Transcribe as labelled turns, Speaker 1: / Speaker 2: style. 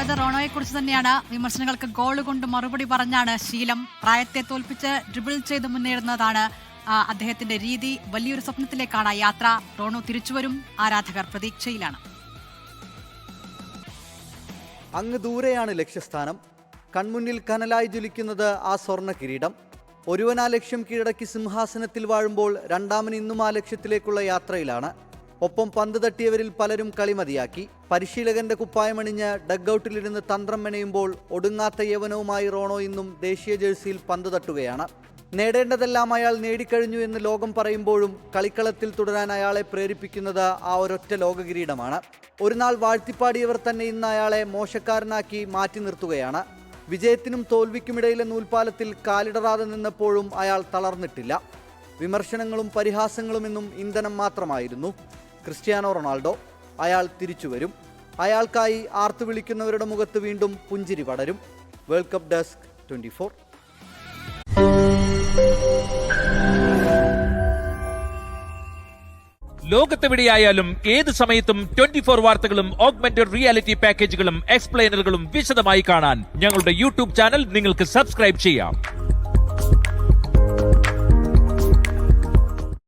Speaker 1: പറയാനുള്ളത് റോണോയെക്കുറിച്ച് തന്നെയാണ്. വിമർശനങ്ങൾക്ക് ഗോൾ കൊണ്ട് മറുപടി പറഞ്ഞാണ് ശീലം. പ്രായത്തെ തോൽപ്പിച്ച് ഡ്രിബിൾ ചെയ്ത് മുന്നേറുന്നതാണ് അദ്ദേഹത്തിന്റെ രീതി. വലിയൊരു സ്വപ്നത്തിലേക്കാണ് യാത്ര. റോണോ തിരിച്ചുവരും. ആരാധകർ പ്രതീക്ഷയിലാണ്.
Speaker 2: അങ്ങ് ദൂരെയാണ് ലക്ഷ്യസ്ഥാനം. കൺമുന്നിൽ കനലായി ജ്വലിക്കുന്നത് ആ സ്വർണ്ണ കിരീടം. ഒരുവൻ ആ ലക്ഷ്യം കീഴടക്കി സിംഹാസനത്തിൽ വാഴുമ്പോൾ രണ്ടാമൻ ഇന്നും ആ ലക്ഷ്യത്തിലേക്കുള്ള യാത്രയിലാണ്. ഒപ്പം പന്ത് തട്ടിയവരിൽ പലരും കളിമതിയാക്കി. പരിശീലകന്റെ കുപ്പായമണിഞ്ഞ് ഡഗ്ഔട്ടിലിരുന്ന് തന്ത്രം മെനയുമ്പോൾ ഒടുങ്ങാത്ത യവനവുമായി റോണോ ഇന്നും ദേശീയ ജേഴ്സിയിൽ പന്ത് തട്ടുകയാണ്. നേടേണ്ടതെല്ലാം അയാൾ നേടിക്കഴിഞ്ഞു എന്ന് ലോകം പറയുമ്പോഴും കളിക്കളത്തിൽ തുടരാൻ അയാളെ പ്രേരിപ്പിക്കുന്നത് ആ ഒരൊറ്റ ലോകകിരീടമാണ്. ഒരു നാൾ വാഴ്ത്തിപ്പാടിയവർ തന്നെ ഇന്ന് അയാളെ മോശക്കാരനാക്കി മാറ്റി നിർത്തുകയാണ്. വിജയത്തിനും തോൽവിക്കുമിടയിലെ നൂൽപ്പാലത്തിൽ കാലിടറാതെ നിന്നപ്പോഴും അയാൾ തളർന്നിട്ടില്ല. വിമർശനങ്ങളും പരിഹാസങ്ങളും ഇന്നും ഇന്ധനം മാത്രമായിരുന്നു. ക്രിസ്ത്യാനോ റൊണാൾഡോ, അയാൾ തിരിച്ചുവരും. അയാൾക്കായി ആർത്തു വിളിക്കുന്നവരുടെ മുഖത്ത് വീണ്ടും പുഞ്ചിരി പടരും. World cup desk 24.
Speaker 3: ലോകത്തെവിടെയായാലും ഏത് സമയത്തും 24 വാർത്തകളും ഓഗ്മെന്റഡ് റിയാലിറ്റി പാക്കേജുകളും എക്സ്പ്ലെയിനറുകളും വിശദമായി കാണാൻ ഞങ്ങളുടെ യൂട്യൂബ് ചാനൽ നിങ്ങൾക്ക് സബ്സ്ക്രൈബ് ചെയ്യാം.